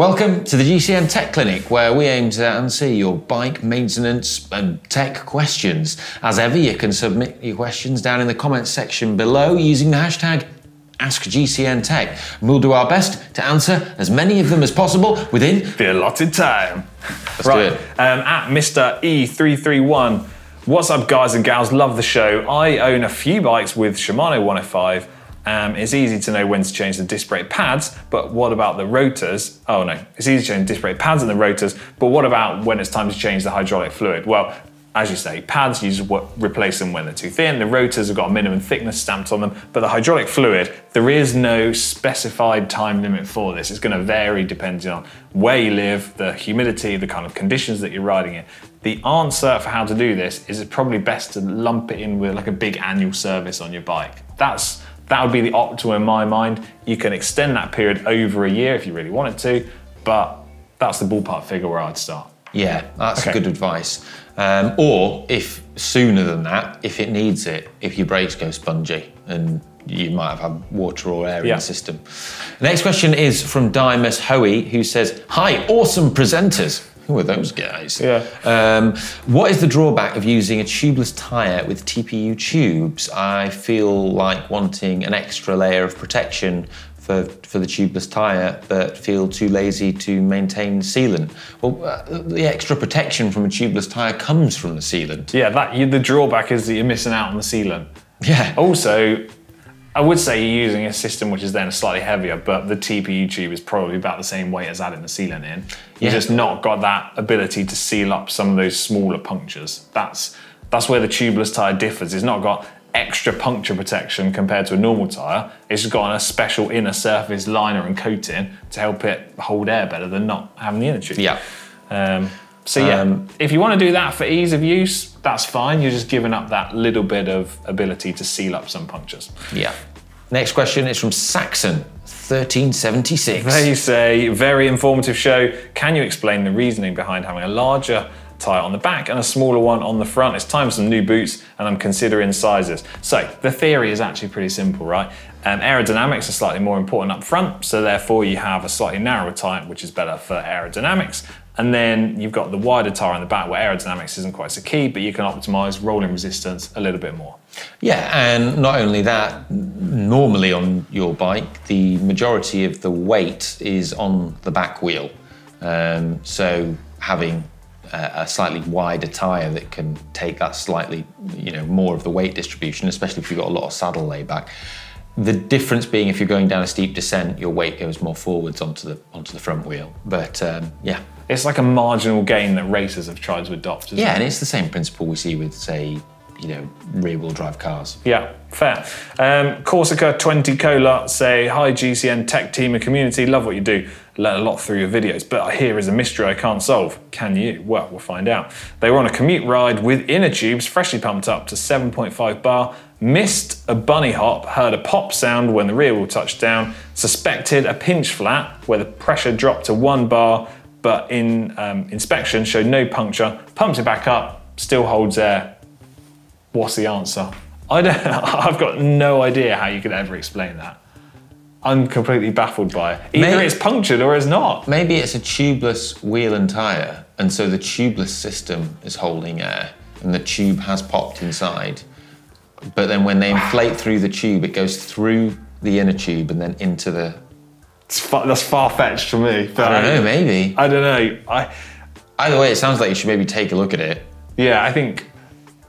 Welcome to the GCN Tech Clinic, where we aim to answer your bike maintenance and tech questions. As ever, you can submit your questions down in the comments section below using the hashtag AskGCNTech. And we'll do our best to answer as many of them as possible within the allotted time. Let's do it. At Mr. E331, what's up guys and gals, love the show. I own a few bikes with Shimano 105. It's easy to know when to change the disc brake pads, but what about the rotors? Oh no, it's easy to change the disc brake pads and the rotors, but what about when it's time to change the hydraulic fluid? Well, as you say, pads, you just replace them when they're too thin. The rotors have got a minimum thickness stamped on them, but the hydraulic fluid, there is no specified time limit for this. It's going to vary depending on where you live, the humidity, the kind of conditions that you're riding in. The answer for how to do this is it's probably best to lump it in with like a big annual service on your bike. That would be the optimal in my mind. You can extend that period over a year if you really wanted to, but that's the ballpark figure where I'd start. Yeah, that's good advice. Or if sooner than that, if it needs it, if your brakes go spongy and you might have had water or air in the system. The next question is from Dimus Hoey, who says, "Hi, awesome presenters." Who are those guys? Yeah. What is the drawback of using a tubeless tyre with TPU tubes? I feel like wanting an extra layer of protection for the tubeless tyre, but feel too lazy to maintain sealant. Well, the extra protection from a tubeless tyre comes from the sealant. Yeah, the drawback is that you're missing out on the sealant. Yeah. Also, I would say you're using a system which is then slightly heavier, but the TPU tube is probably about the same weight as adding the sealant in. You've just not got that ability to seal up some of those smaller punctures. That's where the tubeless tyre differs. It's not got extra puncture protection compared to a normal tyre. It's just got a special inner surface liner and coating to help it hold air better than not having the inner tube. Yeah. If you want to do that for ease of use, that's fine. You're just giving up that little bit of ability to seal up some punctures. Yeah. Next question is from Saxon, 1376. They say, very informative show. Can you explain the reasoning behind having a larger tyre on the back and a smaller one on the front? It's time for some new boots and I'm considering sizes. So the theory is actually pretty simple, right? Aerodynamics are slightly more important up front, so therefore you have a slightly narrower tyre, which is better for aerodynamics. And then you've got the wider tyre on the back where aerodynamics isn't quite so key, but you can optimise rolling resistance a little bit more. Yeah, and not only that, normally on your bike, the majority of the weight is on the back wheel. So having a slightly wider tyre that can take that slightly, more of the weight distribution, especially if you've got a lot of saddle layback. The difference being if you're going down a steep descent, your weight goes more forwards onto the front wheel. But yeah. It's like a marginal gain that racers have tried to adopt, isn't it? Yeah, and it's the same principle we see with, say, rear-wheel drive cars. Yeah, fair. Corsica 20 Cola say, "Hi GCN Tech team and community, love what you do. Learn a lot through your videos, but here is a mystery I can't solve. Can you?" Well, we'll find out. They were on a commute ride with inner tubes freshly pumped up to 7.5 bar, missed a bunny hop, heard a pop sound when the rear wheel touched down, suspected a pinch flat where the pressure dropped to 1 bar, but in inspection showed no puncture, pumped it back up, still holds air. What's the answer? I've got no idea how you could ever explain that. I'm completely baffled by it. Either it's punctured or it's not. Maybe it's a tubeless wheel and tyre, and so the tubeless system is holding air, and the tube has popped inside. But then when they inflate through the tube, it goes through the inner tube and then into the... That's far-fetched for me. I don't know, maybe. I don't know. Either way, it sounds like you should maybe take a look at it. Yeah, I think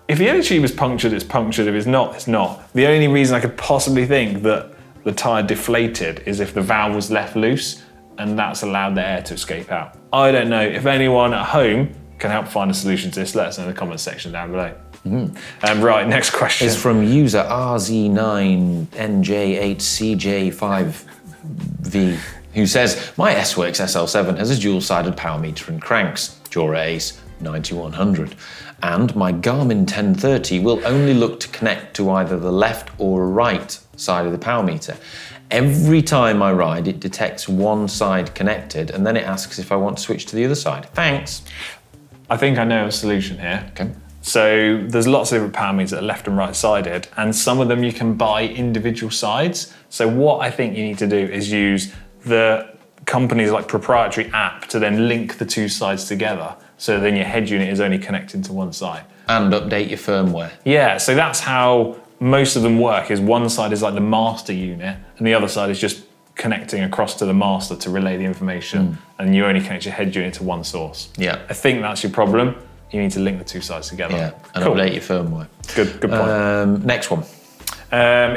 if the inner tube is punctured, it's punctured. If it's not, it's not. The only reason I could possibly think that the tyre deflated is if the valve was left loose and that's allowed the air to escape out. I don't know. If anyone at home can help find a solution to this, let us know in the comments section down below. Right, next question. It's from user RZ9NJ8CJ5V, who says, "My S-Works SL7 has a dual-sided power meter and cranks, Jura Ace 9100, and my Garmin 1030 will only look to connect to either the left or right side of the power meter. Every time I ride, it detects one side connected, and then it asks if I want to switch to the other side. Thanks." I think I know a solution here. Okay. So there's lots of different power meters that are left and right sided, and some of them you can buy individual sides. So what I think you need to do is use the company's like proprietary app to then link the two sides together. So then your head unit is only connecting to one side. And update your firmware. Yeah, so that's how most of them work, is one side is like the master unit and the other side is just connecting across to the master to relay the information, and you only connect your head unit to one source. Yeah. I think that's your problem. You need to link the two sides together. Yeah, and update your firmware. Good point. Next one.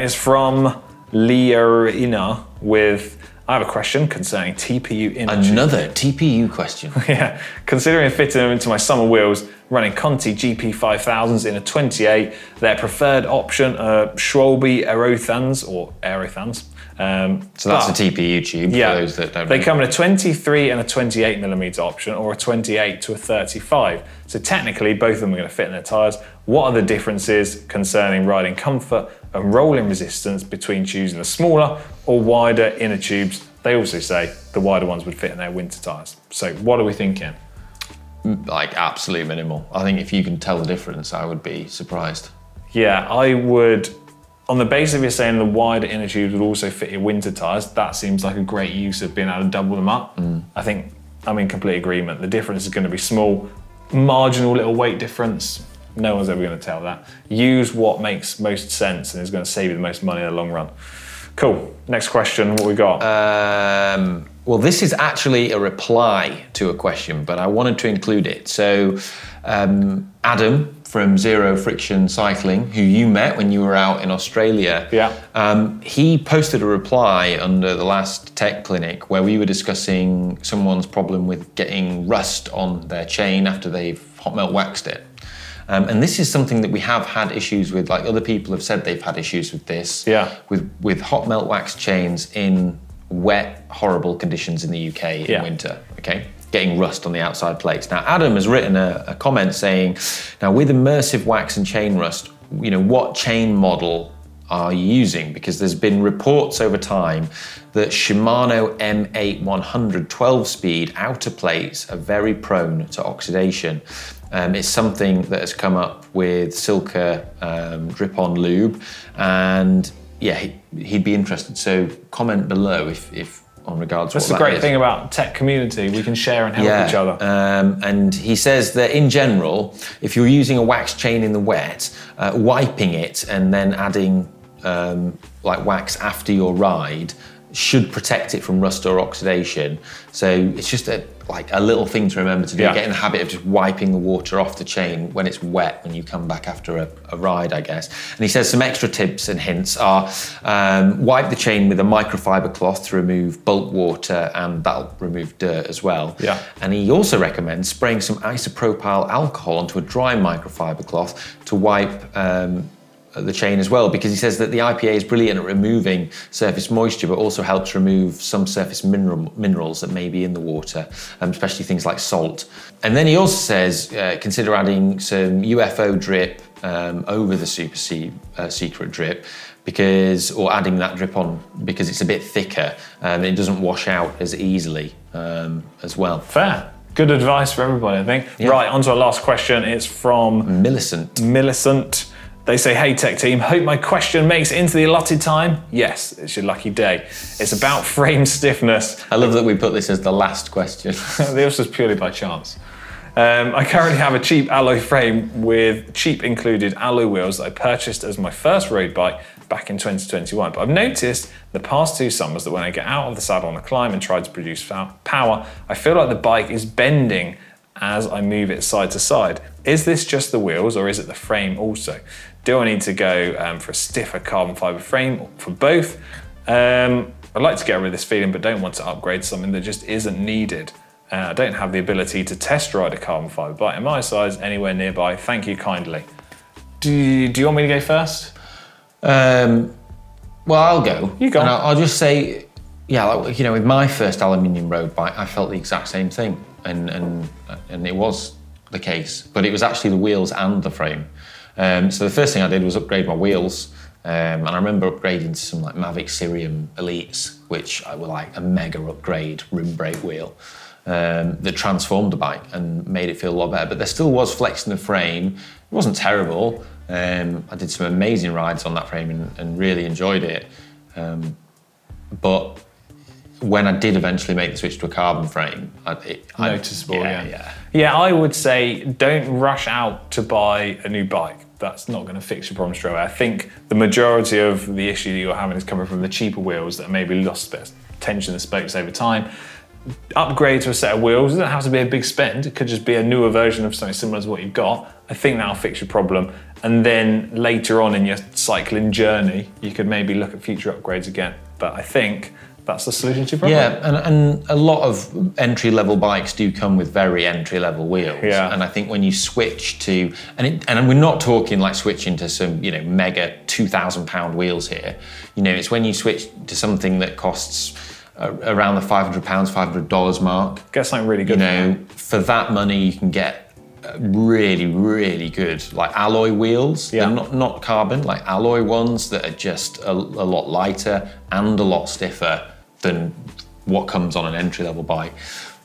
It's from Leorina with, I have a question concerning TPU energy. Another TPU question. Yeah, considering fitting them into my summer wheels, running Conti GP5000s in a 28, their preferred option are Schwalbe Aerothans or Aerothans. So that's a TPU tube for those that don't know. They come in a 23 and a 28mm option, or a 28 to a 35. So technically, both of them are going to fit in their tyres. What are the differences concerning riding comfort and rolling resistance between choosing the smaller or wider inner tubes? They also say the wider ones would fit in their winter tyres. So what are we thinking? Like absolute minimal. I think if you can tell the difference, I would be surprised. Yeah, I would. On the basis of you saying the wider inner tubes would also fit your winter tyres, that seems like a great use of being able to double them up. I think I'm in complete agreement. The difference is going to be small, marginal little weight difference. No one's ever going to tell that. Use what makes most sense and is going to save you the most money in the long run. Cool. Next question, what we got? Well, this is actually a reply to a question, but I wanted to include it. So Adam from Zero Friction Cycling, who you met when you were out in Australia, he posted a reply under the last tech clinic where we were discussing someone's problem with getting rust on their chain after they've hot melt waxed it. And this is something that we have had issues with, like other people have said they've had issues with this, with hot melt wax chains in wet, horrible conditions in the UK in winter, okay? Getting rust on the outside plates. Now, Adam has written a comment saying, now with immersive wax and chain rust, you know, what chain model are you using? Because there's been reports over time that Shimano M8 12-speed outer plates are very prone to oxidation. It's something that has come up with Silka drip-on lube, and yeah, he'd be interested. So comment below if on regards to what that is. That's the great thing about tech community. We can share and help each other. And he says that in general, if you're using a wax chain in the wet, wiping it and then adding like wax after your ride should protect it from rust or oxidation. So it's just like a little thing to remember to do. Get in the habit of just wiping the water off the chain when it's wet when you come back after a ride, I guess. And he says some extra tips and hints are wipe the chain with a microfiber cloth to remove bulk water, and that'll remove dirt as well. And he also recommends spraying some isopropyl alcohol onto a dry microfiber cloth to wipe the chain as well, because he says that the IPA is brilliant at removing surface moisture, but also helps remove some surface minerals that may be in the water, especially things like salt. And then he also says consider adding some UFO drip over the Super Secret drip, or adding that drip on because it's a bit thicker and it doesn't wash out as easily as well. Fair. Good advice for everybody, I think. Right, on to our last question. It's from Millicent. They say, hey tech team, hope my question makes it into the allotted time. Yes, it's your lucky day. It's about frame stiffness. I love that we put this as the last question. This was purely by chance. I currently have a cheap alloy frame with cheap included alloy wheels that I purchased as my first road bike back in 2021. But I've noticed the past 2 summers that when I get out of the saddle on a climb and try to produce power, I feel like the bike is bending as I move it side to side. Is this just the wheels or is it the frame also? Do I need to go for a stiffer carbon fibre frame for both? I'd like to get rid of this feeling but don't want to upgrade something that just isn't needed. I don't have the ability to test ride a carbon fibre bike in my size anywhere nearby. Thank you kindly. Do you want me to go first? Well, I'll go. You go. And I'll just say, yeah, like, you know, with my first aluminium road bike, I felt the exact same thing, and it was the case, but it was actually the wheels and the frame. So the first thing I did was upgrade my wheels, and I remember upgrading to some like Mavic Sirium Elites, which were like a mega upgrade rim brake wheel that transformed the bike and made it feel a lot better. But there still was flex in the frame. It wasn't terrible. I did some amazing rides on that frame and really enjoyed it. But when I did eventually make the switch to a carbon frame, Noticeable, yeah, I would say don't rush out to buy a new bike. That's not going to fix your problem straight away. I think the majority of the issue that you're having is coming from the cheaper wheels that maybe lost a bit of tension in the spokes over time. Upgrade to a set of wheels, it doesn't have to be a big spend, it could just be a newer version of something similar to what you've got. I think that'll fix your problem. And then later on in your cycling journey, you could maybe look at future upgrades again. But I think that's the solution to your problem. Yeah, and a lot of entry-level bikes do come with very entry-level wheels. Yeah. And I think when you switch to, and we're not talking like switching to some, mega £2,000 wheels here. It's when you switch to something that costs around the £500, $500 mark. Get something really good. For that money, you can get really, really good, like alloy wheels. Yeah. They're not carbon, like alloy ones that are just a lot lighter and a lot stiffer than what comes on an entry-level bike.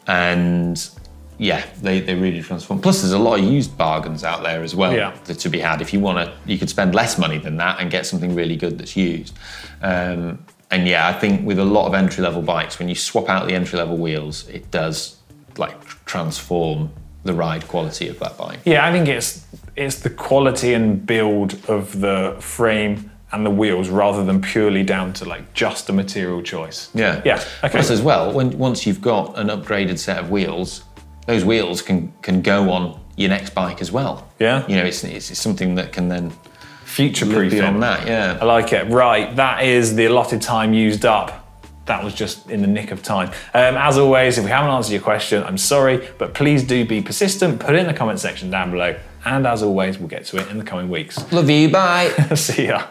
And yeah, they really transform. Plus, there's a lot of used bargains out there as well to be had. If you want to, you could spend less money than that and get something really good that's used. And yeah, I think with a lot of entry-level bikes, when you swap out the entry-level wheels, it does like transform the ride quality of that bike. Yeah, I think it's the quality and build of the frame and the wheels rather than purely down to like just a material choice. Yeah. Yeah. Okay. Plus as well, once you've got an upgraded set of wheels, those wheels can go on your next bike as well. Yeah. It's something that can then future-proof beyond that. Yeah. I like it. Right, that is the allotted time used up. That was just in the nick of time. As always, if we haven't answered your question, I'm sorry, but please do be persistent. Put it in the comment section down below. And as always, we'll get to it in the coming weeks. Love you, bye. See ya.